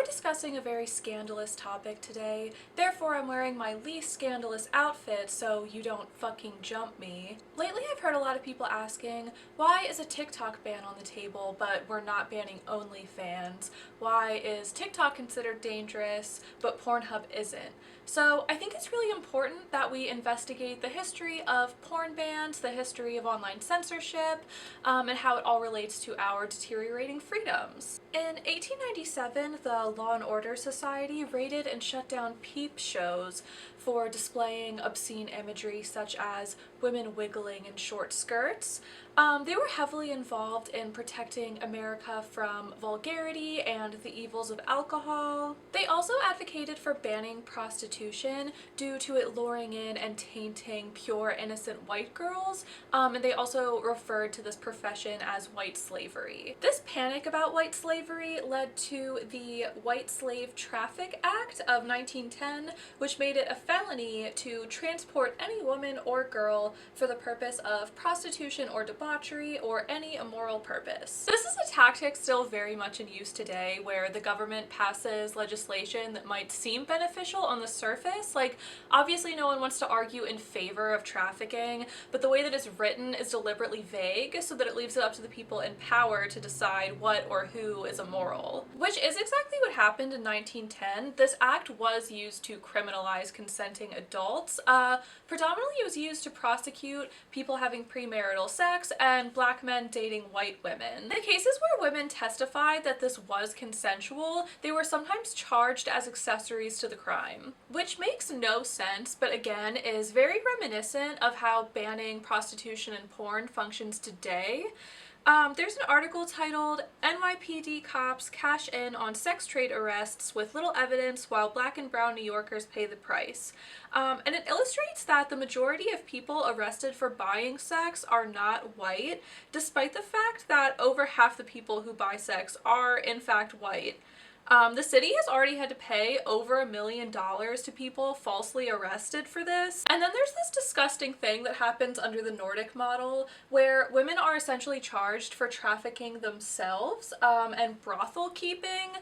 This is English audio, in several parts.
discussing a very scandalous topic today, therefore I'm wearing my least scandalous outfit so you don't fucking jump me. Lately I've heard a lot of people asking, why is a TikTok ban on the table but we're not banning OnlyFans? Why is TikTok considered dangerous but Pornhub isn't? So I think it's really important that we investigate the history of porn bans, the history of online censorship, and how it all relates to our deteriorating freedoms. In 1897, the Law and Order Society raided and shut down peep shows for displaying obscene imagery such as women wiggling in short skirts. They were heavily involved in protecting America from vulgarity and the evils of alcohol. They also advocated for banning prostitution due to it luring in and tainting pure, innocent white girls, and they also referred to this profession as white slavery. This panic about white slavery led to the White Slave Traffic Act of 1910, which made it a felony to transport any woman or girl for the purpose of prostitution or debauchery or any immoral purpose. This is a tactic still very much in use today, where the government passes legislation that might seem beneficial on the surface. Like, obviously no one wants to argue in favor of trafficking, but the way that it's written is deliberately vague so that it leaves it up to the people in power to decide what or who is immoral. Which is exactly what happened in 1910. This act was used to criminalize consenting adults. Predominantly it was used to prosecute people having premarital sex and black men dating white women. In the cases where women testified that this was consensual, they were sometimes charged as accessories to the crime. Which makes no sense, but again is very reminiscent of how banning prostitution and porn functions today. There's an article titled "NYPD Cops Cash In on Sex Trade Arrests with Little Evidence While Black and Brown New Yorkers Pay the Price." And it illustrates that the majority of people arrested for buying sex are not white, despite the fact that over half the people who buy sex are in fact white. The city has already had to pay over $1 million to people falsely arrested for this. And then there's this disgusting thing that happens under the Nordic model where women are essentially charged for trafficking themselves and brothel keeping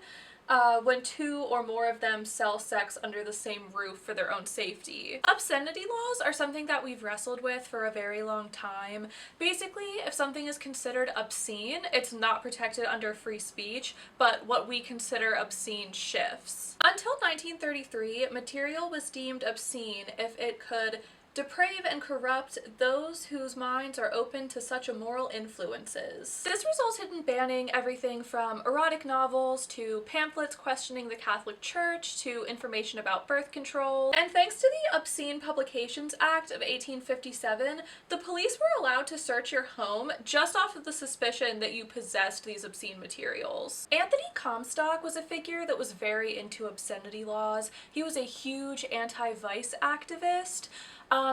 when two or more of them sell sex under the same roof for their own safety. Obscenity laws are something that we've wrestled with for a very long time. Basically, if something is considered obscene, it's not protected under free speech, but what we consider obscene shifts. Until 1933, material was deemed obscene if it could deprave and corrupt those whose minds are open to such immoral influences. This resulted in banning everything from erotic novels to pamphlets questioning the Catholic Church to information about birth control. And thanks to the Obscene Publications Act of 1857, the police were allowed to search your home just off of the suspicion that you possessed these obscene materials. Anthony Comstock was a figure that was very into obscenity laws. He was a huge anti-vice activist.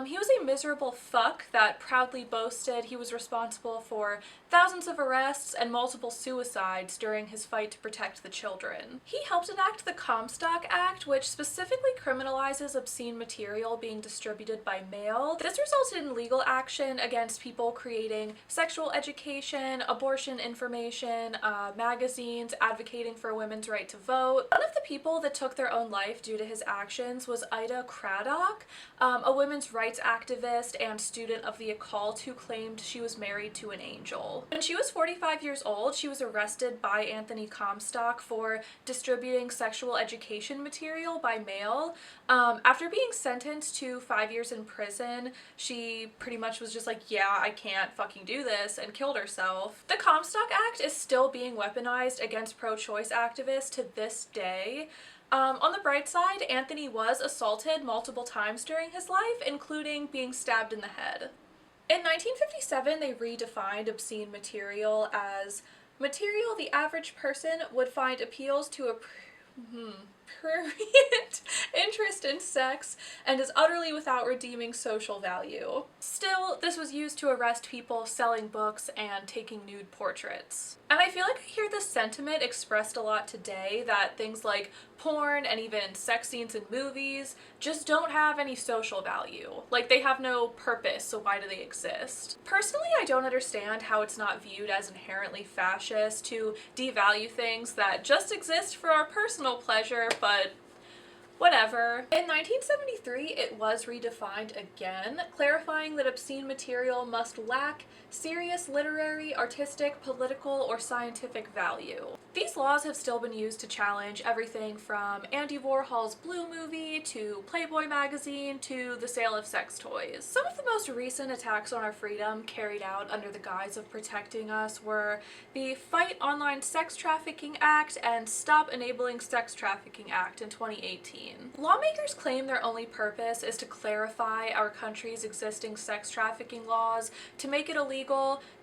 He was a miserable fuck that proudly boasted he was responsible for thousands of arrests and multiple suicides during his fight to protect the children. He helped enact the Comstock Act, which specifically criminalizes obscene material being distributed by mail. This resulted in legal action against people creating sexual education, abortion information, magazines advocating for women's right to vote. One of the people that took their own life due to his actions was Ida Craddock, a women's rights activist and student of the occult who claimed she was married to an angel. When she was 45 years old, she was arrested by Anthony Comstock for distributing sexual education material by mail. After being sentenced to 5 years in prison, she pretty much was just like, yeah, I can't fucking do this, and killed herself. The Comstock Act is still being weaponized against pro-choice activists to this day. On the bright side, Anthony was assaulted multiple times during his life, including being stabbed in the head. In 1957, they redefined obscene material as material the average person would find appeals to prurient interest in sex and is utterly without redeeming social value. Still, this was used to arrest people selling books and taking nude portraits. And I feel like I hear this sentiment expressed a lot today, that things like porn and even sex scenes in movies just don't have any social value. Like, they have no purpose, so why do they exist? Personally, I don't understand how it's not viewed as inherently fascist to devalue things that just exist for our personal pleasure, but whatever. In 1973, it was redefined again, clarifying that obscene material must lack serious literary, artistic, political, or scientific value. These laws have still been used to challenge everything from Andy Warhol's Blue movie to Playboy magazine to the sale of sex toys. Some of the most recent attacks on our freedom carried out under the guise of protecting us were the Fight Online Sex Trafficking Act and Stop Enabling Sex Trafficking Act in 2018. Lawmakers claim their only purpose is to clarify our country's existing sex trafficking laws to make it illegal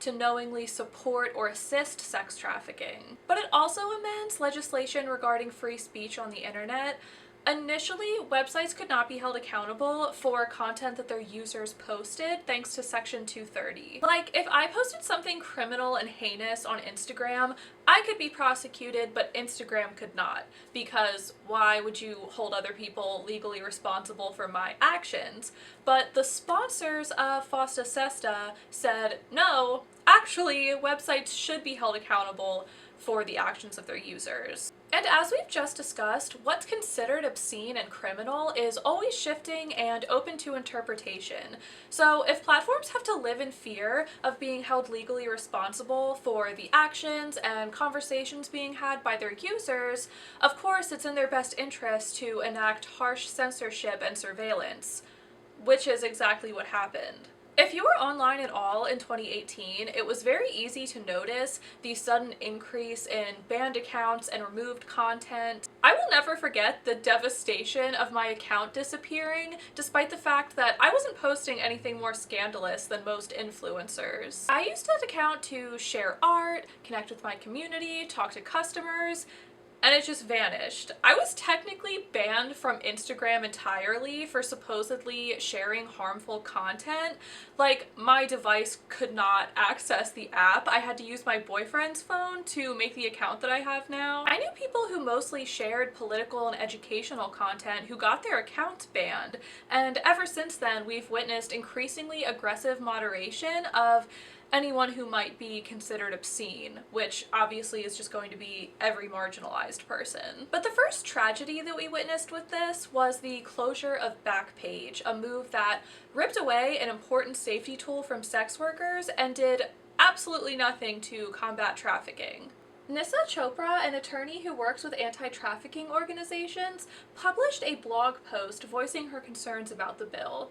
to knowingly support or assist sex trafficking. But it also amends legislation regarding free speech on the internet. Initially, websites could not be held accountable for content that their users posted thanks to Section 230. Like, if I posted something criminal and heinous on Instagram, I could be prosecuted, but Instagram could not, because why would you hold other people legally responsible for my actions? But the sponsors of Fosta Sesta said, no, actually, websites should be held accountable for the actions of their users. And as we've just discussed, what's considered obscene and criminal is always shifting and open to interpretation. So if platforms have to live in fear of being held legally responsible for the actions and conversations being had by their users, of course it's in their best interest to enact harsh censorship and surveillance, which is exactly what happened. If you were online at all in 2018, it was very easy to notice the sudden increase in banned accounts and removed content. I will never forget the devastation of my account disappearing, despite the fact that I wasn't posting anything more scandalous than most influencers. I used that account to share art, connect with my community, talk to customers, and it just vanished. I was technically banned from Instagram entirely for supposedly sharing harmful content. Like, my device could not access the app. I had to use my boyfriend's phone to make the account that I have now. I knew people who mostly shared political and educational content who got their accounts banned, and ever since then we've witnessed increasingly aggressive moderation of anyone who might be considered obscene, which obviously is just going to be every marginalized person. But the first tragedy that we witnessed with this was the closure of Backpage, a move that ripped away an important safety tool from sex workers and did absolutely nothing to combat trafficking. Nissa Chopra, an attorney who works with anti-trafficking organizations, published a blog post voicing her concerns about the bill.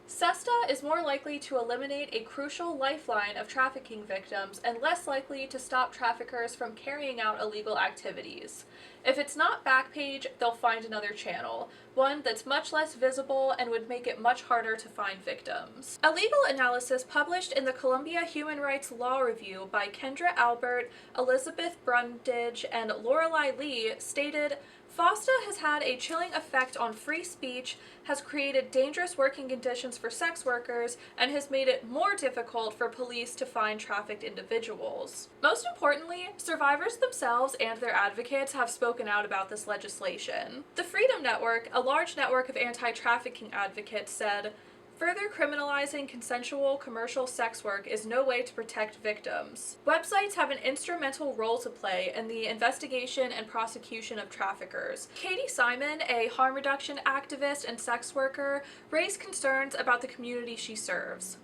SESTA is more likely to eliminate a crucial lifeline of trafficking victims and less likely to stop traffickers from carrying out illegal activities. If it's not Backpage, they'll find another channel, one that's much less visible and would make it much harder to find victims. A legal analysis published in the Columbia Human Rights Law Review by Kendra Albert, Elizabeth Brundage, and Lorelei Lee stated, FOSTA has had a chilling effect on free speech, has created dangerous working conditions for sex workers, and has made it more difficult for police to find trafficked individuals. Most importantly, survivors themselves and their advocates have spoken out about this legislation. The Freedom Network, a large network of anti-trafficking advocates, said, further criminalizing consensual commercial sex work is no way to protect victims. Websites have an instrumental role to play in the investigation and prosecution of traffickers. Katie Simon, a harm reduction activist and sex worker, raised concerns about the community she serves.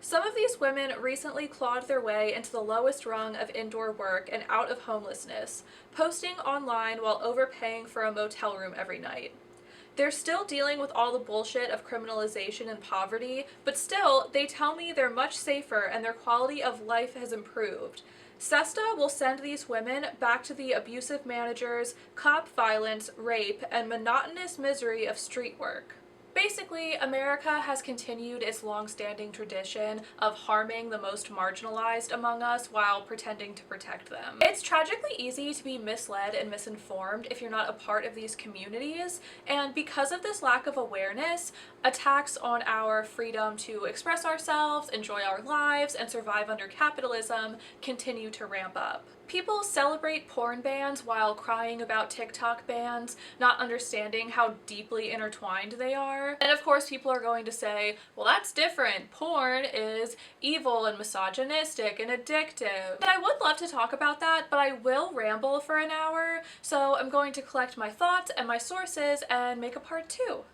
Some of these women recently clawed their way into the lowest rung of indoor work and out of homelessness, posting online while overpaying for a motel room every night. They're still dealing with all the bullshit of criminalization and poverty, but still, they tell me they're much safer and their quality of life has improved. SESTA will send these women back to the abusive managers, cop violence, rape, and monotonous misery of street work. Basically, America has continued its long-standing tradition of harming the most marginalized among us while pretending to protect them. It's tragically easy to be misled and misinformed if you're not a part of these communities, and because of this lack of awareness, attacks on our freedom to express ourselves, enjoy our lives, and survive under capitalism continue to ramp up. People celebrate porn bans while crying about TikTok bans, not understanding how deeply intertwined they are. And of course, people are going to say, well, that's different. Porn is evil and misogynistic and addictive. And I would love to talk about that, but I will ramble for an hour, so I'm going to collect my thoughts and my sources and make a part 2.